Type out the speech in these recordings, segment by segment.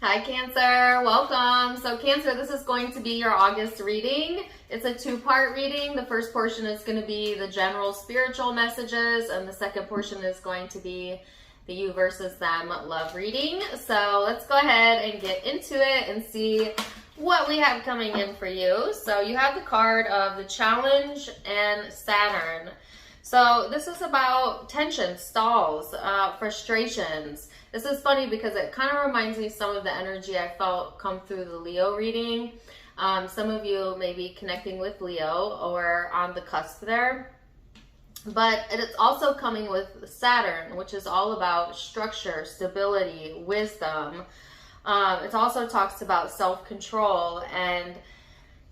Hi Cancer, welcome. So Cancer, this is going to be your August reading. It's a two-part reading. The first portion is going to be the general spiritual messages, and the second portion is going to be the you versus them love reading. So let's go ahead and get into it and see what we have coming in for you. So you have the card of the Challenge and Saturn. So this is about tension, stalls, frustrations. This is funny because it kind of reminds me of some of the energy I felt come through the Leo reading. Some of you may be connecting with Leo or on the cusp there. But it's also coming with Saturn, which is all about structure, stability, wisdom. It also talks about self-control and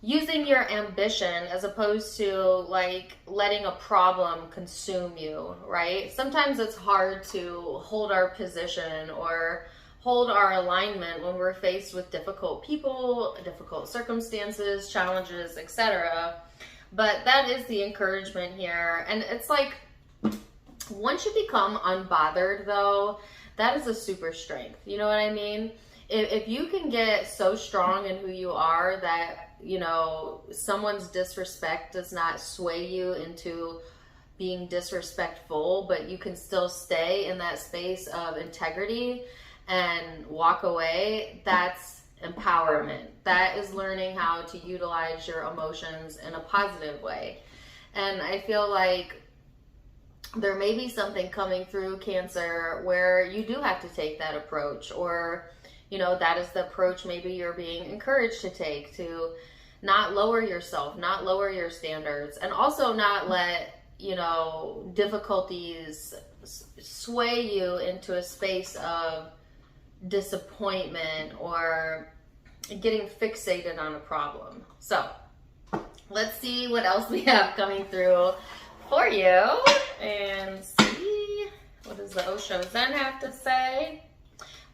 using your ambition as opposed to like letting a problem consume you, right? Sometimes it's hard to hold our position or hold our alignment when we're faced with difficult people, difficult circumstances, challenges, etc. But that is the encouragement here. And it's like, once you become unbothered though, that is a super strength. You know what I mean? If you can get so strong in who you are that, you know, someone's disrespect does not sway you into being disrespectful, but you can still stay in that space of integrity and walk away, that's empowerment. That is learning how to utilize your emotions in a positive way. And I feel like there may be something coming through Cancer where you do have to take that approach, or you know, that is the approach maybe you're being encouraged to take, to not lower yourself, not lower your standards, and also not let, you know, difficulties sway you into a space of disappointment or getting fixated on a problem. So let's see what else we have coming through for you and see what does the Osho Zen have to say.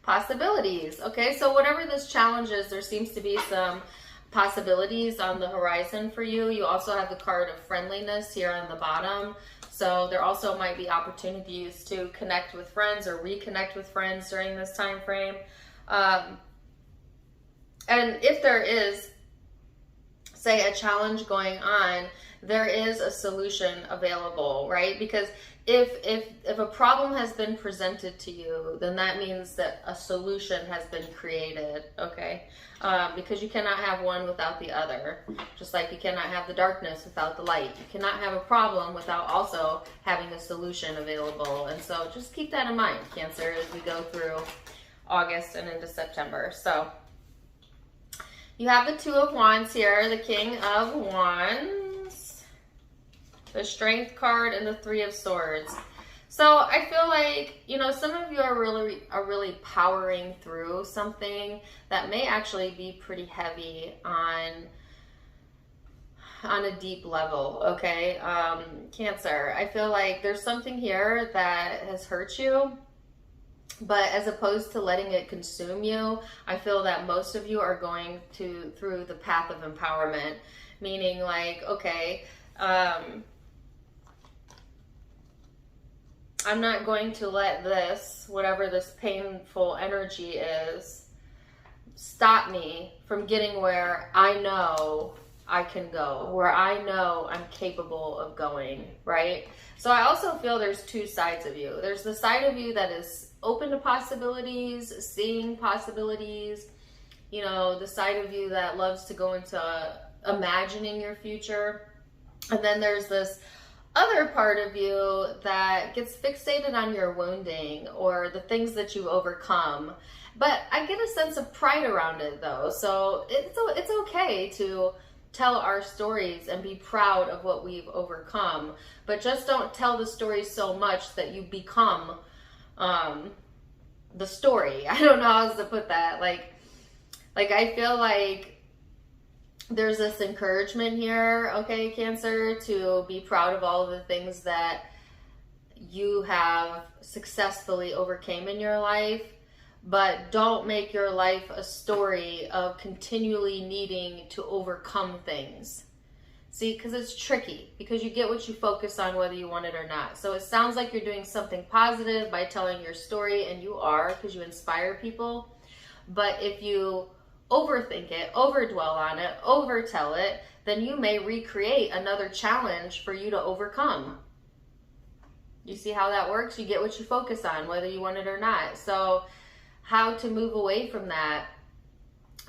Possibilities. Okay, so whatever this challenge is, there seems to be some possibilities on the horizon for you. You also have the card of friendliness here on the bottom. So there also might be opportunities to connect with friends or reconnect with friends during this time frame. And if there is, say, a challenge going on, there is a solution available, right? Because if a problem has been presented to you, then that means that a solution has been created, okay? Because you cannot have one without the other. Just like you cannot have the darkness without the light. You cannot have a problem without also having a solution available. And so just keep that in mind, Cancer, as we go through August and into September. So you have the Two of Wands here, the King of Wands, the Strength card, and the Three of Swords. So I feel like, you know, some of you are really powering through something that may actually be pretty heavy on a deep level, okay? Cancer, I feel like there's something here that has hurt you, but as opposed to letting it consume you, I feel that most of you are going through the path of empowerment, meaning like, okay, I'm not going to let this, whatever this painful energy is, stop me from getting where I know I can go, where I know I'm capable of going, right? So I also feel there's two sides of you. There's the side of you that is open to possibilities, seeing possibilities, you know, the side of you that loves to go into imagining your future. And then there's this other part of you that gets fixated on your wounding or the things that you've overcome. But I get a sense of pride around it though. So it's okay to tell our stories and be proud of what we've overcome, but just don't tell the stories so much that you become the story. I don't know how else to put that. Like I feel like there's this encouragement here, okay, Cancer, to be proud of all of the things that you have successfully overcame in your life, but don't make your life a story of continually needing to overcome things. See, because it's tricky, because you get what you focus on whether you want it or not. So it sounds like you're doing something positive by telling your story, and you are, because you inspire people. But if you overthink it, overdwell on it, overtell it, then you may recreate another challenge for you to overcome. You see how that works? You get what you focus on, whether you want it or not. So how to move away from that?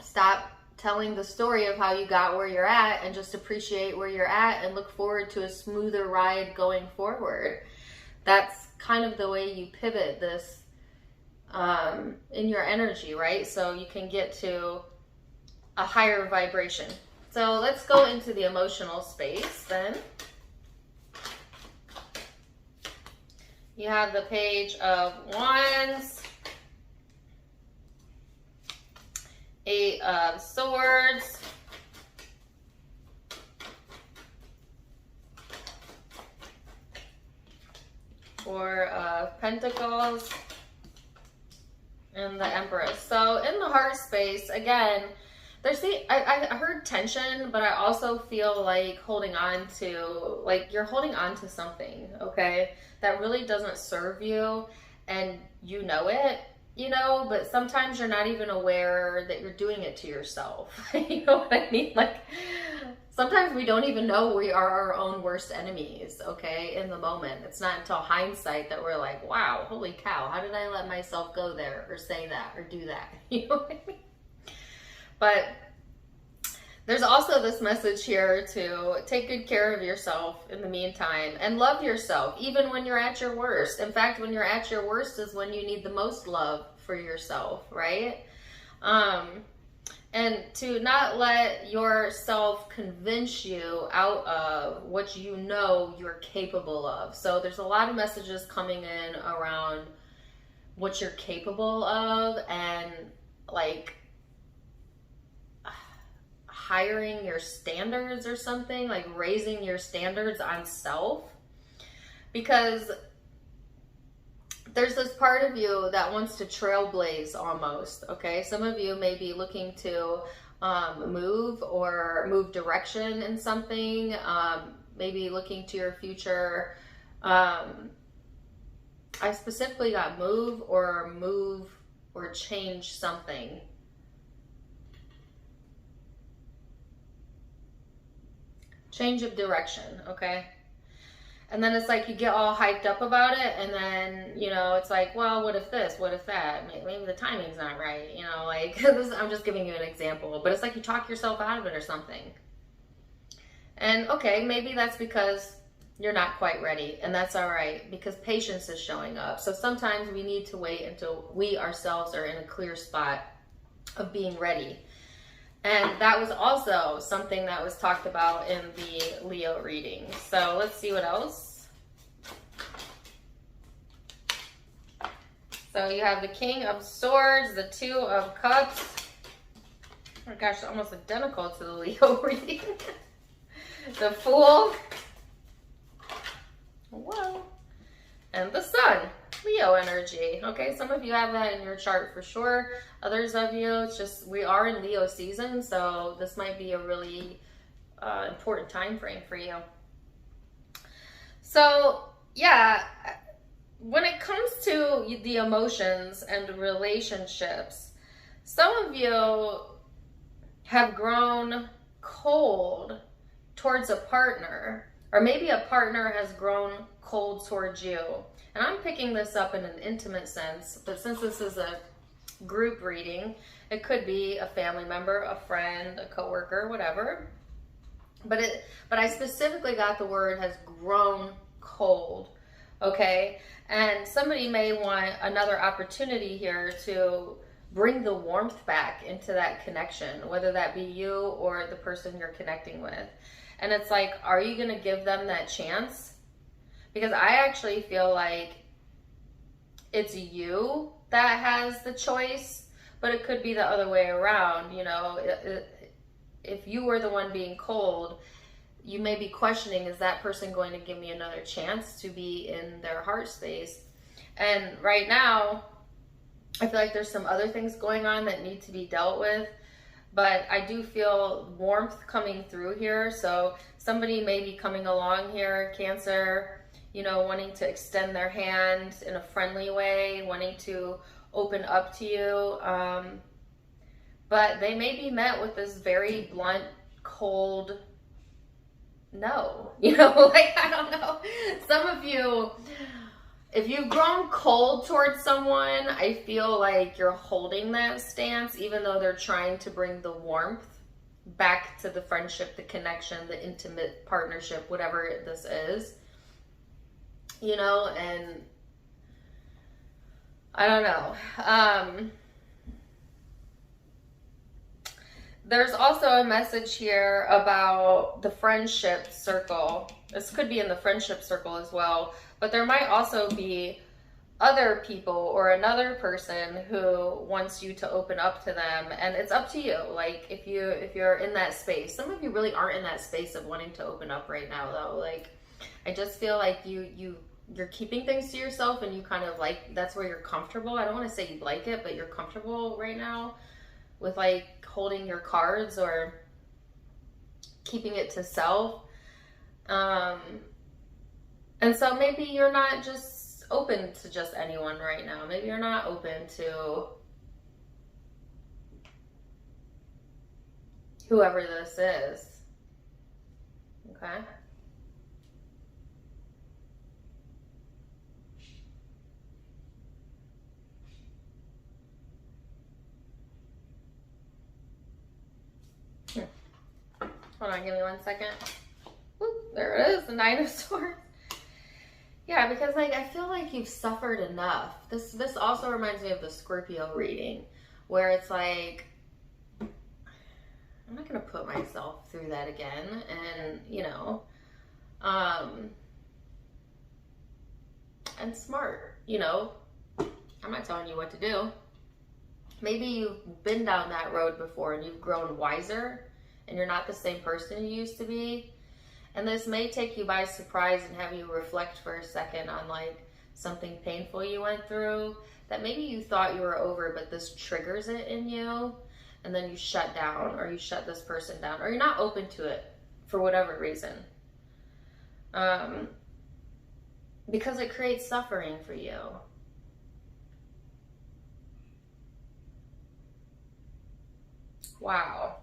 Stop telling the story of how you got where you're at and just appreciate where you're at and look forward to a smoother ride going forward. That's kind of the way you pivot this in your energy, right? So you can get to a higher vibration. So let's go into the emotional space then. You have the Page of Wands, Eight of Swords, Four of Pentacles, and the Empress. So in the heart space, again, there's I heard tension, but I also feel like holding on to, like you're holding on to something, okay, that really doesn't serve you, and you know it, you know, but sometimes you're not even aware that you're doing it to yourself. You know what I mean? Like sometimes we don't even know we are our own worst enemies, okay, in the moment. It's not until hindsight that we're like, wow, holy cow, how did I let myself go there or say that or do that? You know what I mean? But there's also this message here to take good care of yourself in the meantime and love yourself, even when you're at your worst. In fact, when you're at your worst is when you need the most love for yourself, right? And to not let yourself convince you out of what you know you're capable of. So there's a lot of messages coming in around what you're capable of and like hiring your standards or something, like raising your standards on self, because there's this part of you that wants to trailblaze almost, okay? Some of you may be looking to move direction in something, maybe looking to your future. I specifically got move or change something. Change of direction, okay? And then it's like you get all hyped up about it, and then, you know, it's like, well, what if this? What if that? Maybe the timing's not right, you know, like, this, I'm just giving you an example, but it's like you talk yourself out of it or something. And okay, maybe that's because you're not quite ready, and that's all right, because patience is showing up. So sometimes we need to wait until we ourselves are in a clear spot of being ready. And that was also something that was talked about in the Leo reading. So let's see what else. So you have the King of Swords, the Two of Cups. Oh my gosh, almost identical to the Leo reading. The Fool. Whoa. And the Sun. Leo energy. Okay, some of you have that in your chart for sure. Others of you, it's just we are in Leo season, so this might be a really important time frame for you. So yeah, when it comes to the emotions and relationships, some of you have grown cold towards a partner, or maybe a partner has grown cold towards you. And I'm picking this up in an intimate sense, but since this is a group reading, it could be a family member, a friend, a coworker, whatever. But I specifically got the word has grown cold, okay? And somebody may want another opportunity here to bring the warmth back into that connection, whether that be you or the person you're connecting with. And it's like, are you going to give them that chance? Because I actually feel like it's you that has the choice, but it could be the other way around. You know, if you were the one being cold, you may be questioning, is that person going to give me another chance to be in their heart space? And right now, I feel like there's some other things going on that need to be dealt with, but I do feel warmth coming through here. So somebody may be coming along here, Cancer, you know, wanting to extend their hand in a friendly way, wanting to open up to you. but they may be met with this very blunt, cold no. You know, like, I don't know. Some of you, if you've grown cold towards someone, I feel like you're holding that stance, even though they're trying to bring the warmth back to the friendship, the connection, the intimate partnership, whatever this is. You know, and I don't know. There's also a message here about the friendship circle. This could be in the friendship circle as well, but there might also be other people or another person who wants you to open up to them, and it's up to you. Like, if you're in that space. Some of you really aren't in that space of wanting to open up right now, though. Like, I just feel like you're keeping things to yourself, and you kind of like, that's where you're comfortable. I don't want to say you like it, but you're comfortable right now with like holding your cards or keeping it to self. And so maybe you're not just open to just anyone right now. Maybe you're not open to whoever this is. Okay? Hold on, give me 1 second. Whoop, there it is, the Nine of Swords. Yeah, because like I feel like you've suffered enough. This also reminds me of the Scorpio reading, where it's like, I'm not gonna put myself through that again, and you know, and smart, you know. I'm not telling you what to do. Maybe you've been down that road before and you've grown wiser, and you're not the same person you used to be. And this may take you by surprise and have you reflect for a second on like something painful you went through that maybe you thought you were over, but this triggers it in you, and then you shut down, or you shut this person down, or you're not open to it for whatever reason. Because it creates suffering for you. Wow.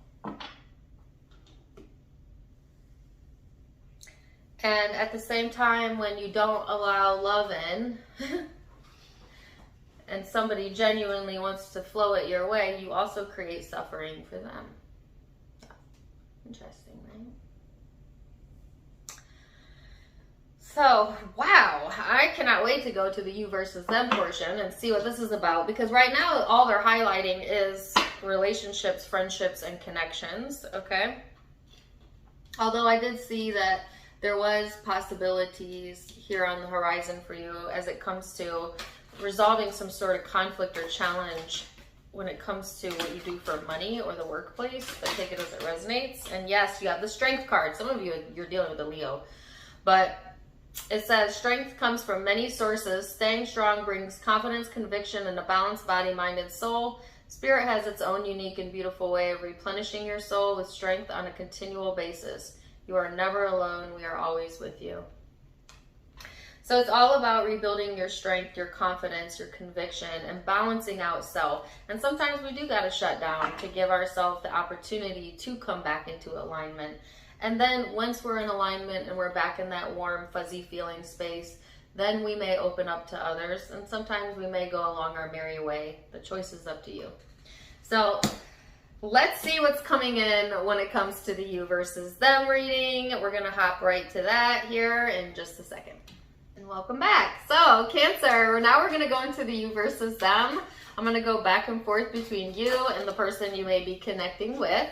And at the same time, when you don't allow love in, and somebody genuinely wants to flow it your way, you also create suffering for them. Interesting, right? So, wow, I cannot wait to go to the you versus them portion and see what this is about, because right now all they're highlighting is relationships, friendships, and connections, okay? Although I did see that there was possibilities here on the horizon for you as it comes to resolving some sort of conflict or challenge when it comes to what you do for money or the workplace, but take it as it resonates. And yes, you have the Strength card. Some of you, you're dealing with a Leo. But it says, strength comes from many sources. Staying strong brings confidence, conviction, and a balanced body, mind, and soul. Spirit has its own unique and beautiful way of replenishing your soul with strength on a continual basis. You are never alone. We are always with you. So it's all about rebuilding your strength, your confidence, your conviction, and balancing out self. And sometimes we do got to shut down to give ourselves the opportunity to come back into alignment. And then once we're in alignment and we're back in that warm, fuzzy feeling space, then we may open up to others. And sometimes we may go along our merry way. The choice is up to you. So let's see what's coming in when it comes to the you versus them reading. We're going to hop right to that here in just a second. And welcome back. So Cancer, now we're going to go into the you versus them. I'm going to go back and forth between you and the person you may be connecting with.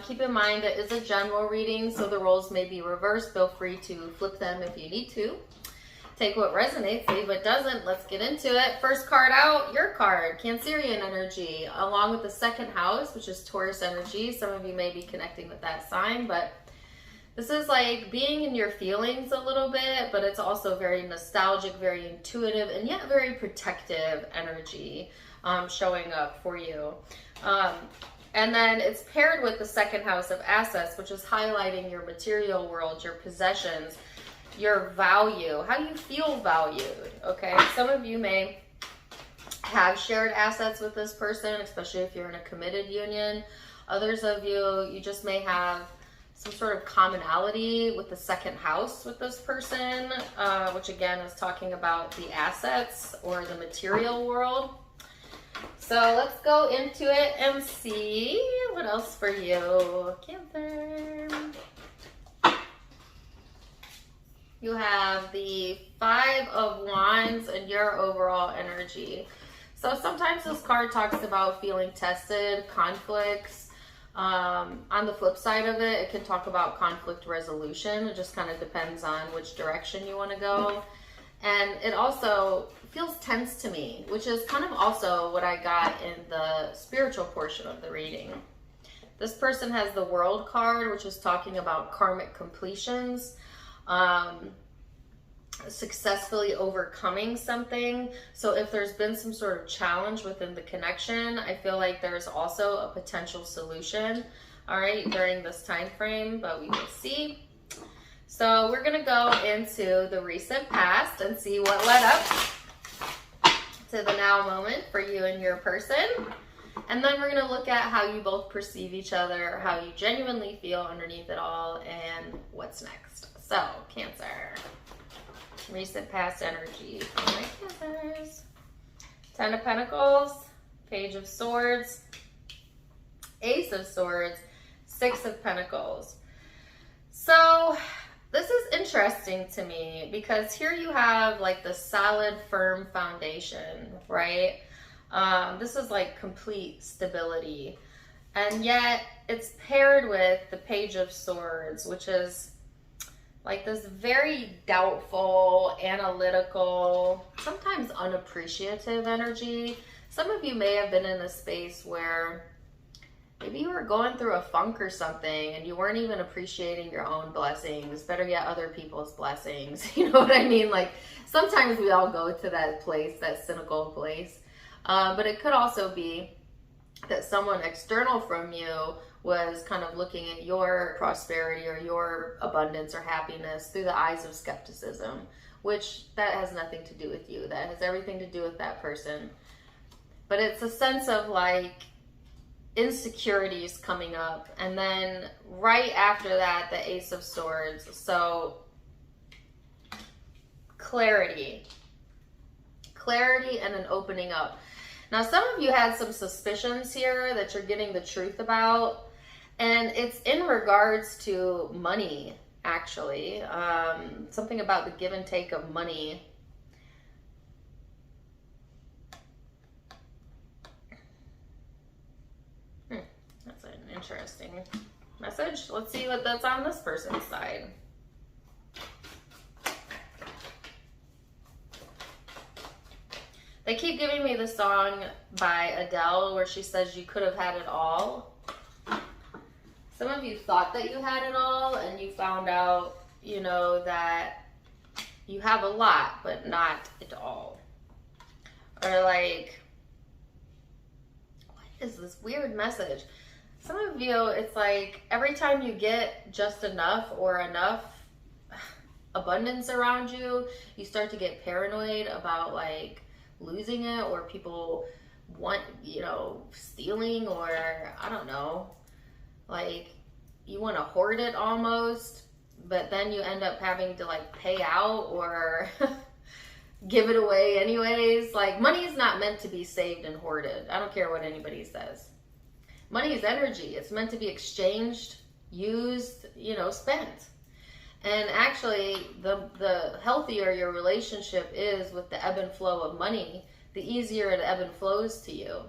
Keep in mind it is a general reading, so the roles may be reversed. Feel free to flip them if you need to. Take what resonates, leave what doesn't. Let's get into it. First card out, your card, Cancerian energy, along with the second house, which is Taurus energy. Some of you may be connecting with that sign, but this is like being in your feelings a little bit, but it's also very nostalgic, very intuitive, and yet very protective energy showing up for you. And then it's paired with the second house of assets, which is highlighting your material world, your possessions, your value, how you feel valued, okay? Some of you may have shared assets with this person, especially if you're in a committed union. Others of you, you just may have some sort of commonality with the second house with this person, which again is talking about the assets or the material world. So let's go into it and see what else for you, Cancer. You have the Five of Wands and your overall energy. So sometimes this card talks about feeling tested, conflicts. On the flip side of it, it can talk about conflict resolution. It just kind of depends on which direction you want to go. And it also feels tense to me, which is kind of also what I got in the spiritual portion of the reading. This person has the World card, which is talking about karmic completions, successfully overcoming something. So if there's been some sort of challenge within the connection, I feel like there's also a potential solution, all right, during this time frame, but we will see. So we're going to go into the recent past and see what led up to the now moment for you and your person. And then we're going to look at how you both perceive each other, how you genuinely feel underneath it all, and what's next. So, Cancer. Recent past energy for my Cancers. 10 of Pentacles, Page of Swords, Ace of Swords, 6 of Pentacles. So this is interesting to me because here you have like the solid, firm foundation, right? This is like complete stability. And yet it's paired with the Page of Swords, which is like this very doubtful, analytical, sometimes unappreciative energy. Some of you may have been in a space where maybe you were going through a funk or something and you weren't even appreciating your own blessings, better yet other people's blessings. You know what I mean? Like sometimes we all go to that place, that cynical place. But it could also be that someone external from you was kind of looking at your prosperity or your abundance or happiness through the eyes of skepticism, which that has nothing to do with you. That has everything to do with that person. But it's a sense of like insecurities coming up. And then right after that, the Ace of Swords. So clarity and an opening up. Now, some of you had some suspicions here that you're getting the truth about. And it's in regards to money, actually. Something about the give and take of money. That's an interesting message. Let's see what that's on this person's side. They keep giving me the song by Adele where she says you could have had it all. Some of you thought that you had it all and you found out, you know, that you have a lot, but not it all. Or like, what is this weird message? Some of you, it's like every time you get just enough or enough abundance around you, you start to get paranoid about like losing it, or people want, you know, stealing, or I don't know. Like, you want to hoard it almost, but then you end up having to like pay out or give it away anyways. Like, money is not meant to be saved and hoarded. I don't care what anybody says. Money is energy. It's meant to be exchanged, used, you know, spent. And actually, the healthier your relationship is with the ebb and flow of money, the easier it ebb and flows to you.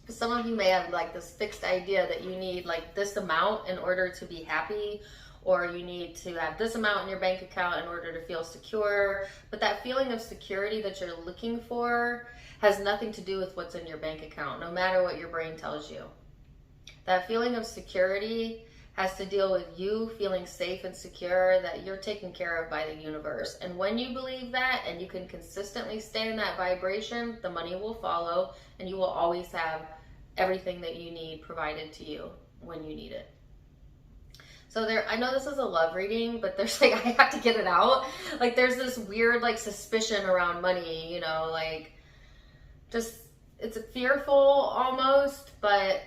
Some of you may have like this fixed idea that you need like this amount in order to be happy, or you need to have this amount in your bank account in order to feel secure. But that feeling of security that you're looking for has nothing to do with what's in your bank account, no matter what your brain tells you. That feeling of security has to deal with you feeling safe and secure, that you're taken care of by the universe. And when you believe that and you can consistently stay in that vibration, the money will follow and you will always have everything that you need provided to you when you need it. So there, I know this is a love reading, but there's like, I have to get it out. Like there's this weird like suspicion around money, you know, like just, it's fearful almost, but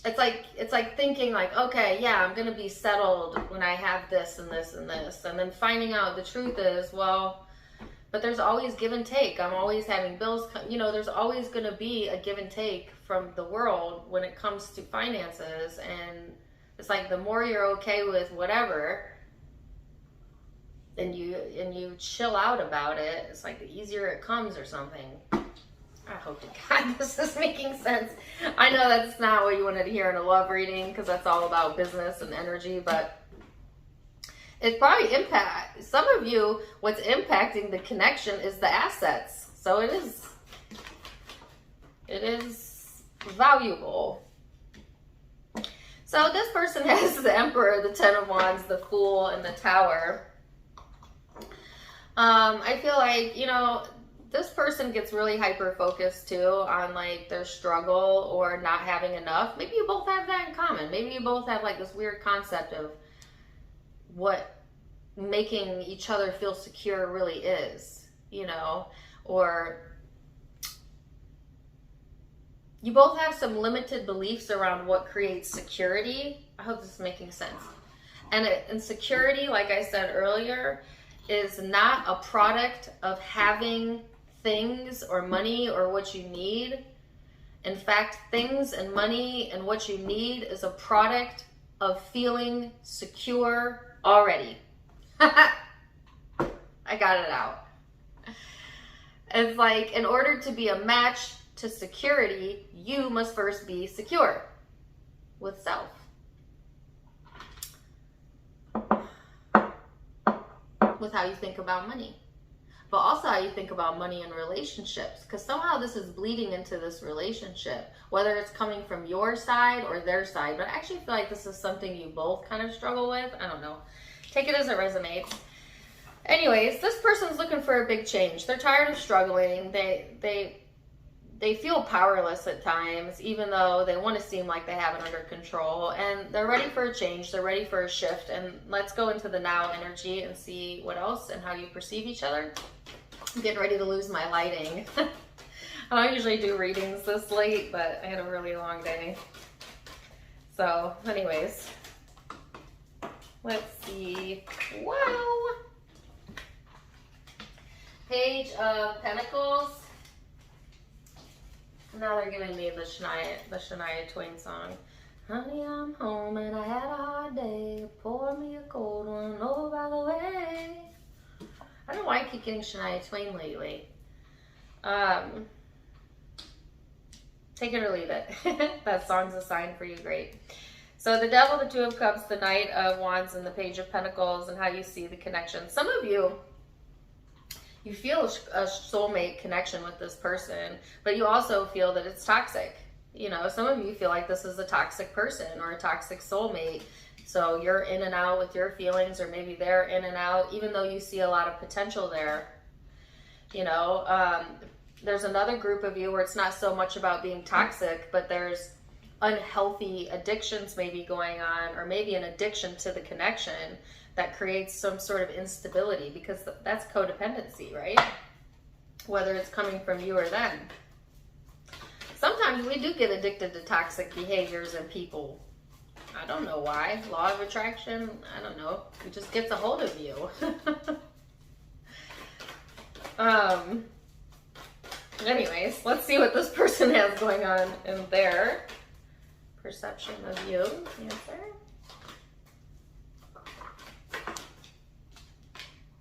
it's like thinking like, okay, yeah, I'm gonna be settled when I have this and this and this, and then finding out the truth is, well, but there's always give and take. I'm always having bills, you know, there's always gonna be a give and take from the world when it comes to finances. And it's like the more you're okay with whatever, and you chill out about it, it's like the easier it comes or something. I hope to God this is making sense. I know that's not what you wanted to hear in a love reading, because that's all about business and energy, but it probably impact some of you. What's impacting the connection is the assets. So it is valuable. So this person has the Emperor, the Ten of Wands, the Fool, and the Tower. I feel like, you know, this person gets really hyper focused too on like their struggle or not having enough. Maybe you both have that in common. Maybe you both have like this weird concept of what making each other feel secure really is, you know, or you both have some limited beliefs around what creates security. I hope this is making sense. And security, like I said earlier, is not a product of having things or money or what you need. In fact, things and money and what you need is a product of feeling secure already. I got it out. It's like, in order to be a match to security, you must first be secure with self. With how you think about money, but also how you think about money in relationships, because somehow this is bleeding into this relationship, whether it's coming from your side or their side. But I actually feel like this is something you both kind of struggle with. I don't know. Take it as it resonates. Anyways, this person's looking for a big change. They're tired of struggling. They feel powerless at times, even though they want to seem like they have it under control. And they're ready for a change. They're ready for a shift. And let's go into the now energy and see what else and how you perceive each other. I'm getting ready to lose my lighting. I don't usually do readings this late, but I had a really long day. So, anyways, let's see. Wow. Page of Pentacles. Now they're giving me the Shania Twain song. Honey, I'm home and I had a hard day. Pour me a cold one, oh, by the way. I don't know why I keep getting Shania Twain lately. Take it or leave it. That song's a sign for you, great. So the Devil, the Two of Cups, the Knight of Wands, and the Page of Pentacles, and how you see the connection. Some of you feel a soulmate connection with this person, but you also feel that it's toxic. You know, some of you feel like this is a toxic person or a toxic soulmate. So you're in and out with your feelings, or maybe they're in and out, even though you see a lot of potential there. You know, there's another group of you where it's not so much about being toxic, but there's unhealthy addictions maybe going on, or maybe an addiction to the connection that creates some sort of instability, because that's codependency, right? Whether it's coming from you or them. Sometimes we do get addicted to toxic behaviors and people. I don't know why. Law of attraction, I don't know. It just gets a hold of you. Anyways, let's see what this person has going on in their perception of you. Answer.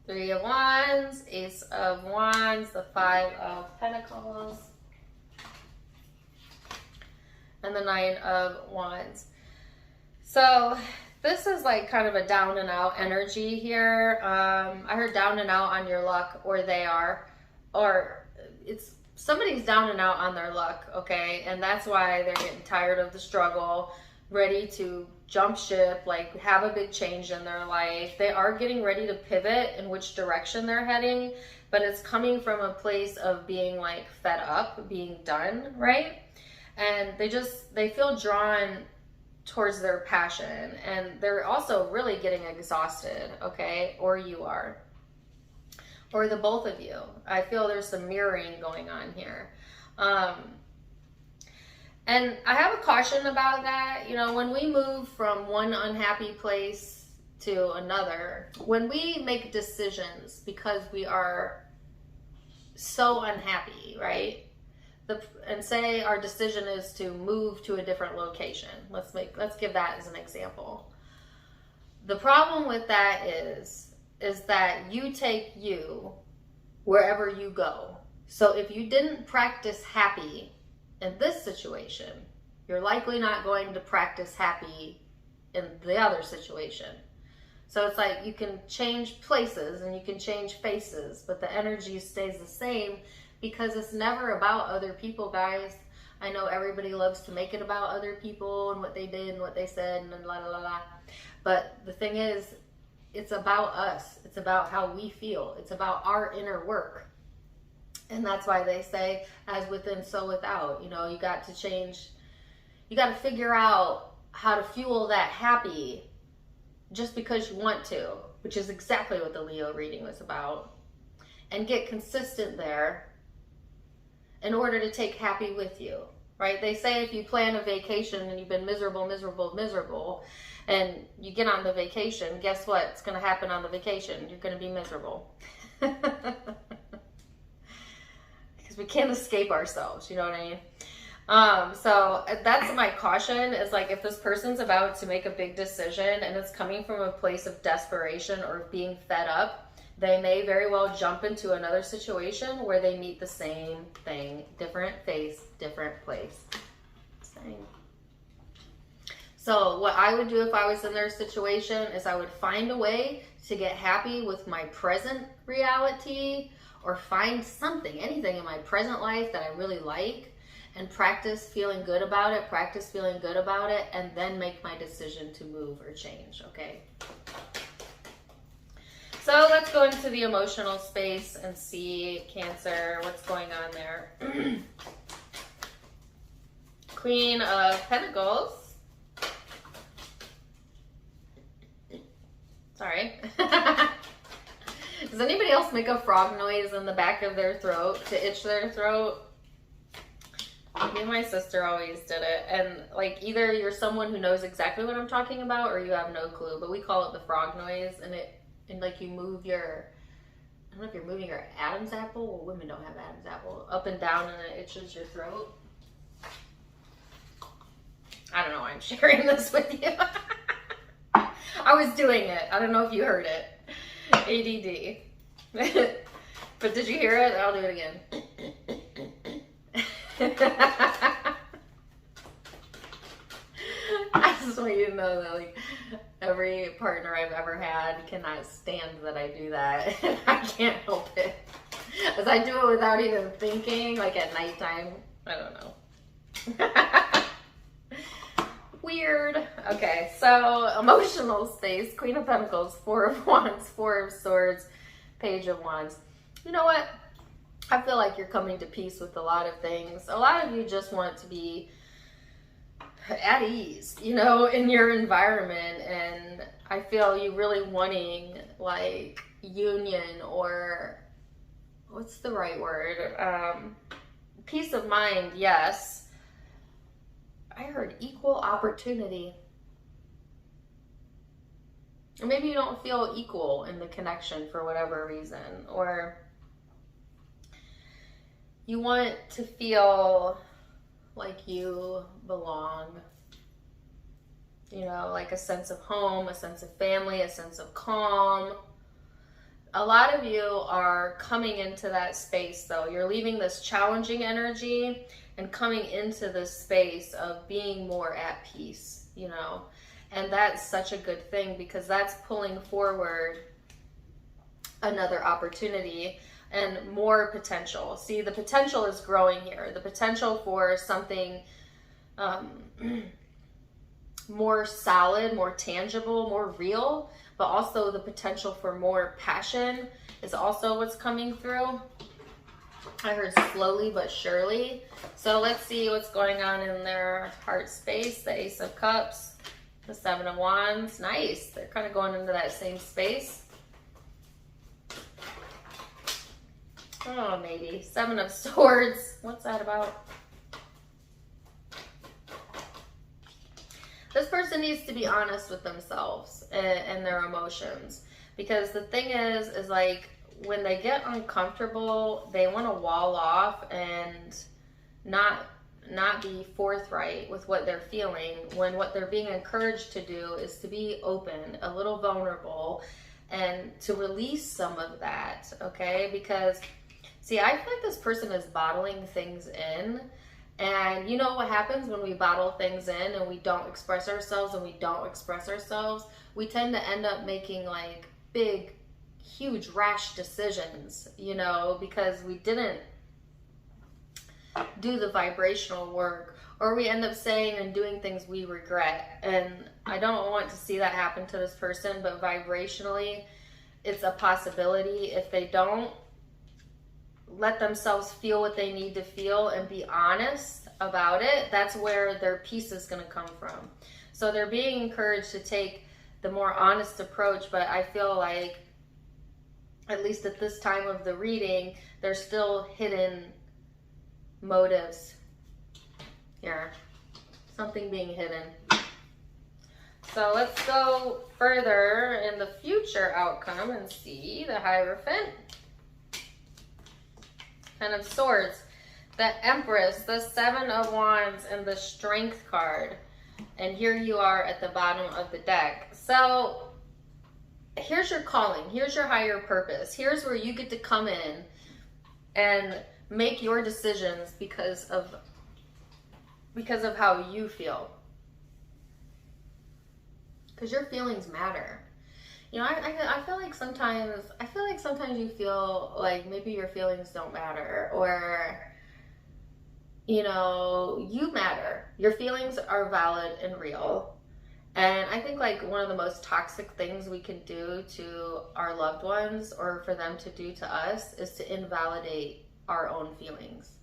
Three of Wands, Ace of Wands, the Five of Pentacles, and the Nine of Wands. So this is like kind of a down and out energy here. I heard down and out on your luck, or they are, or it's somebody's down and out on their luck, okay? And that's why they're getting tired of the struggle, ready to jump ship, like have a big change in their life. They are getting ready to pivot in which direction they're heading, but it's coming from a place of being like fed up, being done, right? And they feel drawn towards their passion, and they're also really getting exhausted, okay? Or you are. or the both of you. I feel there's some mirroring going on here. And I have a caution about that. You know, when we move from one unhappy place to another, when we make decisions because we are so unhappy, right? And say our decision is to move to a different location. Let's give that as an example. The problem with that is that you take you wherever you go. So if you didn't practice happy in this situation, you're likely not going to practice happy in the other situation. So it's like you can change places and you can change faces, but the energy stays the same because it's never about other people, guys. I know everybody loves to make it about other people and what they did and what they said and la la la la. But the thing is, it's about us. It's about how we feel. It's about our inner work. And that's why they say, as within, so without. You know, you got to change, you got to figure out how to fuel that happy just because you want to, which is exactly what the Leo reading was about. And get consistent there in order to take happy with you, right? They say if you plan a vacation and you've been miserable, and you get on the vacation, guess what's going to happen on the vacation? You're going to be miserable. Because we can't escape ourselves, you know what I mean? So that's my caution, is like, if this person's about to make a big decision and it's coming from a place of desperation or being fed up, they may very well jump into another situation where they meet the same thing, different face, different place. Same. So what I would do if I was in their situation is I would find a way to get happy with my present reality, or find something, anything in my present life that I really like, and practice feeling good about it, and then make my decision to move or change, okay? So let's go into the emotional space and see, Cancer, what's going on there. Queen of Pentacles. Sorry. Does anybody else make a frog noise in the back of their throat to itch their throat? Me and my sister always did it. And like, either you're someone who knows exactly what I'm talking about or you have no clue, but we call it the frog noise. And like, you move your, I don't know if you're moving your Adam's apple. Well, women don't have Adam's apple. Up and down, and it itches your throat. I don't know why I'm sharing this with you. I was doing it. I don't know if you heard it. ADD. But did you hear it? I'll do it again. I just want you to know that, like, every partner I've ever had cannot stand that I do that. I can't help it. As I do it without even thinking, like at nighttime. I don't know. Weird. Okay, so emotional space. Queen of Pentacles, Four of Wands, Four of Swords, Page of Wands. You know what? I feel like you're coming to peace with a lot of things. A lot of you just want to be at ease, you know, in your environment. And I feel you really wanting, like, union, or what's the right word? Peace of mind, yes. I heard equal opportunity. Or maybe you don't feel equal in the connection for whatever reason, or you want to feel like you belong, you know, like a sense of home, a sense of family, a sense of calm. A lot of you are coming into that space, though. You're leaving this challenging energy and coming into this space of being more at peace, you know. And that's such a good thing, because that's pulling forward another opportunity and more potential. See, the potential is growing here. The potential for something more solid, more tangible, more real, but also the potential for more passion is also what's coming through. I heard slowly but surely. So let's see what's going on in their heart space. The Ace of Cups, the Seven of Wands. Nice. They're kind of going into that same space. Oh, maybe. Seven of Swords. What's that about? This person needs to be honest with themselves and their emotions. Because the thing is like, when they get uncomfortable, they want to wall off and not be forthright with what they're feeling, when what they're being encouraged to do is to be open, a little vulnerable, and to release some of that, okay? Because, see, I feel like this person is bottling things in. And you know what happens when we bottle things in and we don't express ourselves we tend to end up making like big, huge, rash decisions, you know, because we didn't do the vibrational work, or we end up saying and doing things we regret. And I don't want to see that happen to this person, but vibrationally, it's a possibility. If they don't let themselves feel what they need to feel and be honest about it, that's where their peace is going to come from. So they're being encouraged to take the more honest approach, but I feel like, at least at this time of the reading, there's still hidden motives here. Something being hidden. So let's go further in the future outcome and see the Hierophant. Ten of Swords, the Empress, the Seven of Wands, and the Strength card. And here you are at the bottom of the deck. So here's your calling. Here's your higher purpose. Here's where you get to come in and make your decisions because of how you feel. Because your feelings matter. You know, I feel like sometimes you feel like maybe your feelings don't matter, or, you know, you matter. Your feelings are valid and real. And I think like one of the most toxic things we can do to our loved ones, or for them to do to us, is to invalidate our own feelings.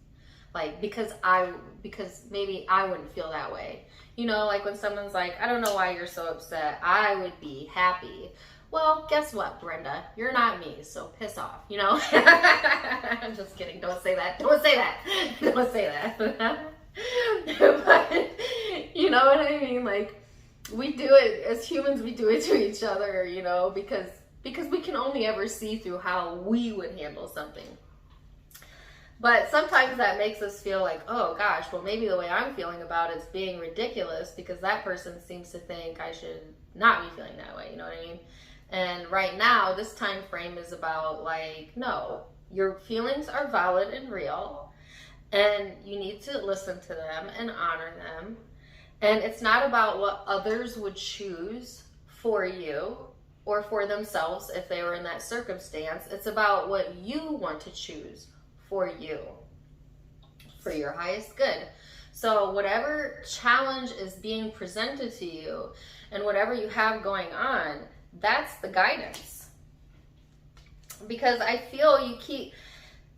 Like, because maybe I wouldn't feel that way. You know, like when someone's like, I don't know why you're so upset. I would be happy. Well, guess what, Brenda? You're not me, so piss off, you know? I'm just kidding. Don't say that. Don't say that. Don't say that. But, you know what I mean? Like, we do it, as humans, we do it to each other, you know, because we can only ever see through how we would handle something. But sometimes that makes us feel like, oh gosh, well maybe the way I'm feeling about it is being ridiculous because that person seems to think I should not be feeling that way, you know what I mean? And right now, this time frame is about like, no, your feelings are valid and real, and you need to listen to them and honor them. And it's not about what others would choose for you or for themselves if they were in that circumstance. It's about what you want to choose for you, for your highest good. So whatever challenge is being presented to you and whatever you have going on, that's the guidance. Because I feel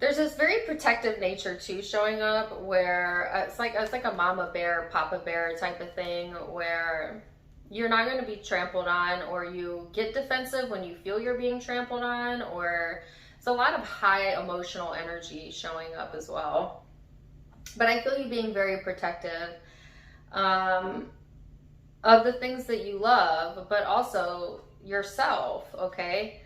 there's this very protective nature too showing up, where it's like a mama bear, papa bear type of thing, where you're not going to be trampled on, or you get defensive when you feel you're being trampled on, or it's a lot of high emotional energy showing up as well. But I feel you being very protective of the things that you love, but also yourself, okay?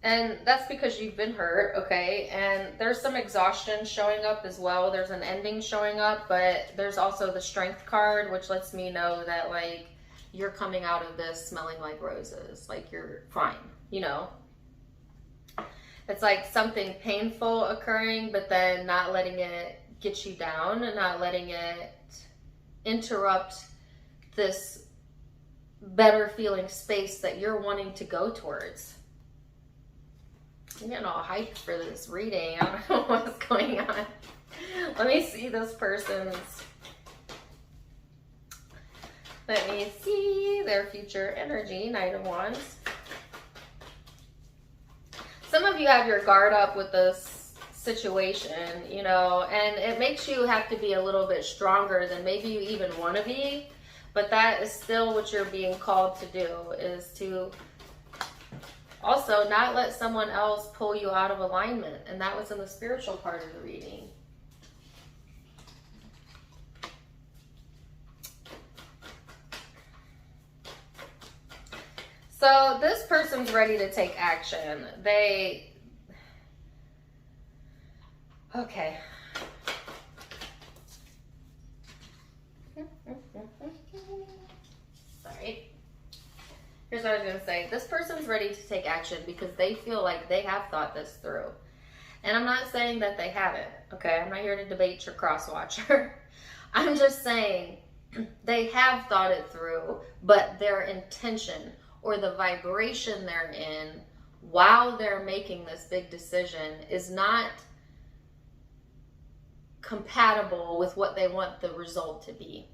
And that's because you've been hurt, okay? And there's some exhaustion showing up as well. There's an ending showing up, but there's also the Strength card, which lets me know that like you're coming out of this smelling like roses, like you're fine, you know? It's like something painful occurring, but then not letting it get you down and not letting it interrupt this better feeling space that you're wanting to go towards. I'm getting all hyped for this reading. I don't know what's going on. Let me see this person's. Let me see their future energy. Knight of Wands. Some of you have your guard up with this situation, you know, and it makes you have to be a little bit stronger than maybe you even want to be. But that is still what you're being called to do, is to Also, not let someone else pull you out of alignment. And that was in the spiritual part of the reading. So this person's ready to take action. Okay. Sorry. Here's what I was going to say. This person's ready to take action because they feel like they have thought this through. And I'm not saying that they haven't, okay? I'm not here to debate your cross-watcher. I'm just saying they have thought it through, but their intention or the vibration they're in while they're making this big decision is not compatible with what they want the result to be.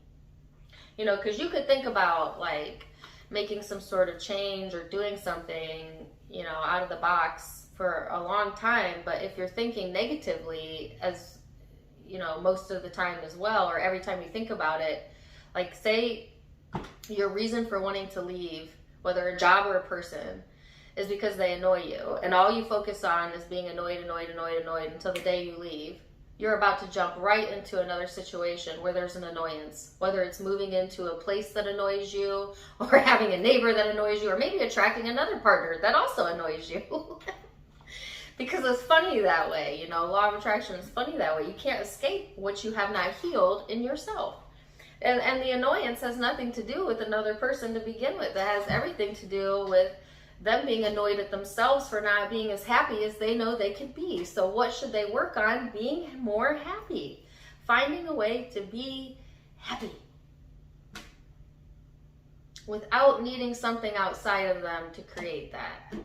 You know, because you could think about like making some sort of change or doing something, you know, out of the box for a long time. But if you're thinking negatively, as you know, most of the time as well, or every time you think about it, like say your reason for wanting to leave, whether a job or a person, is because they annoy you. And all you focus on is being annoyed until the day you leave. You're about to jump right into another situation where there's an annoyance, whether it's moving into a place that annoys you or having a neighbor that annoys you, or maybe attracting another partner that also annoys you. Because it's funny that way, you know, law of attraction is funny that way. You can't escape what you have not healed in yourself. And the annoyance has nothing to do with another person to begin with. It has everything to do with them being annoyed at themselves for not being as happy as they know they can be. So what should they work on? Being more happy. Finding a way to be happy without needing something outside of them to create that.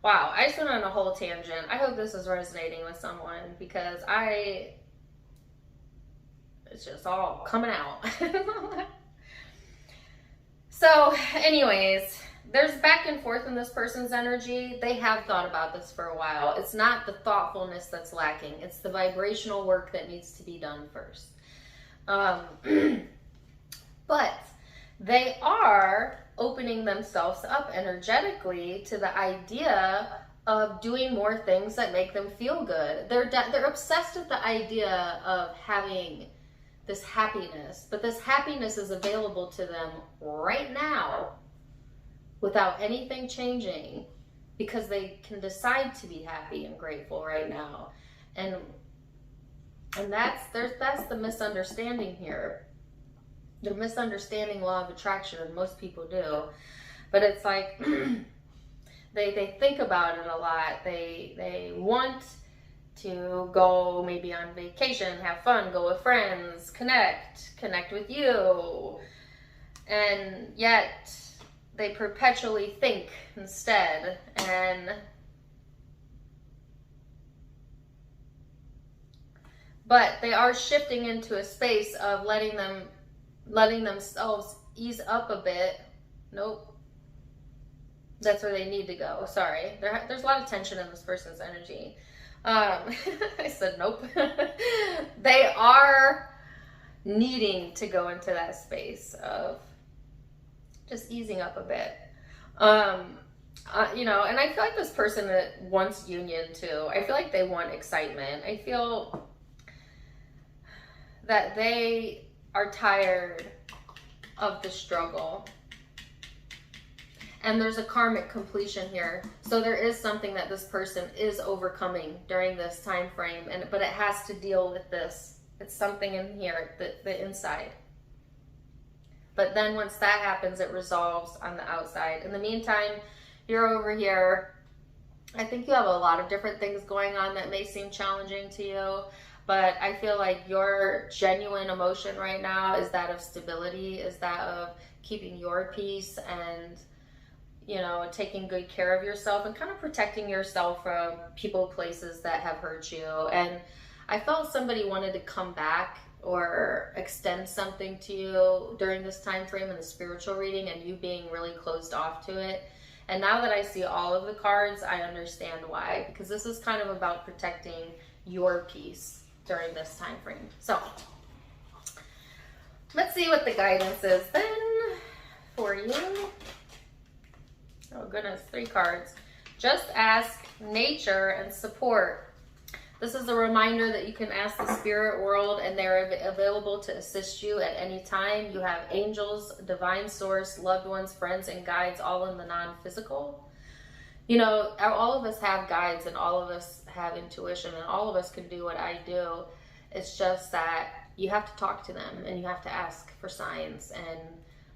Wow, I just went on a whole tangent. I hope this is resonating with someone because it's just all coming out. So anyways, there's back and forth in this person's energy. They have thought about this for a while. It's not the thoughtfulness that's lacking. It's the vibrational work that needs to be done first. But they are opening themselves up energetically to the idea of doing more things that make them feel good. They're obsessed with the idea of having this happiness, but this happiness is available to them right now without anything changing because they can decide to be happy and grateful right now. And that's the misunderstanding here. They're misunderstanding law of attraction, and most people do. But it's like they think about it a lot. They want to go maybe on vacation, have fun, go with friends, connect with you. And yet they perpetually think instead. But they are shifting into a space of letting themselves ease up a bit. Nope. That's where they need to go. Sorry. There's a lot of tension in this person's energy. I said nope. They are needing to go into that space of just easing up a bit. You know, and I feel like this person that wants union too. I feel like they want excitement. I feel that they are tired of the struggle. And there's a karmic completion here. So there is something that this person is overcoming during this time frame, but it has to deal with this. It's something in here, the inside. But then once that happens, it resolves on the outside. In the meantime, you're over here. I think you have a lot of different things going on that may seem challenging to you, but I feel like your genuine emotion right now is that of stability, is that of keeping your peace and, you know, taking good care of yourself and kind of protecting yourself from people, places that have hurt you. And I felt somebody wanted to come back or extend something to you during this time frame in the spiritual reading, and you being really closed off to it. And now that I see all of the cards, I understand why, because this is kind of about protecting your peace during this time frame. So let's see what the guidance is then for you. Oh goodness, 3 cards. Just ask nature and support. This is a reminder that you can ask the spirit world and they're available to assist you at any time. You have angels, divine source, loved ones, friends, and guides all in the non-physical. You know, all of us have guides and all of us have intuition and all of us can do what I do. It's just that you have to talk to them and you have to ask for signs. And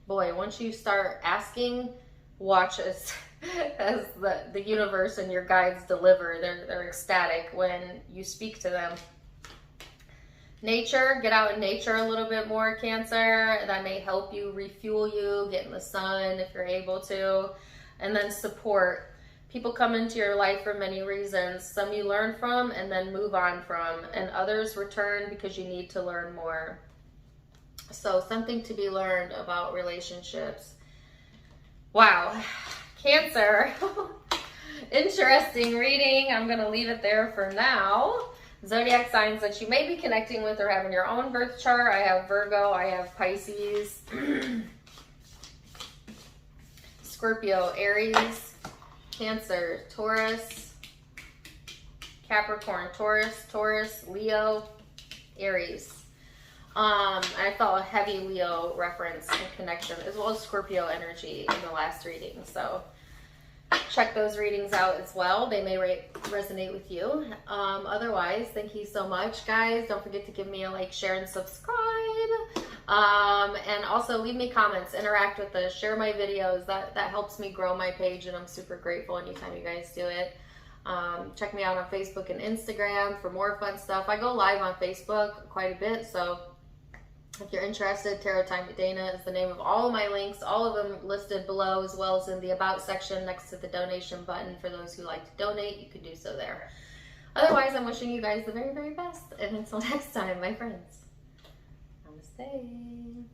boy, once you start asking, watch as the universe and your guides deliver. They're ecstatic when you speak to them. Nature, get out in nature a little bit more, Cancer. That may help you, refuel you, get in the sun if you're able to. And then support. People come into your life for many reasons. Some you learn from and then move on from, and others return because you need to learn more. So something to be learned about relationships. Wow, Cancer. Interesting reading. I'm going to leave it there for now. Zodiac signs that you may be connecting with or have in your own birth chart. I have Virgo, I have Pisces, Scorpio, Aries, Cancer, Taurus, Capricorn, Taurus, Leo, Aries. I felt a heavy Leo reference and connection, as well as Scorpio energy in the last reading. So check those readings out as well. They may resonate with you. Otherwise, thank you so much, guys. Don't forget to give me a like, share, and subscribe. And also leave me comments, interact with us, share my videos. That helps me grow my page, and I'm super grateful anytime you guys do it. Check me out on Facebook and Instagram for more fun stuff. I go live on Facebook quite a bit, so if you're interested, Tarot Time with Dana is the name of all of my links, all of them listed below, as well as in the About section next to the donation button. For those who like to donate, you can do so there. Otherwise, I'm wishing you guys the very, very best. And until next time, my friends, namaste.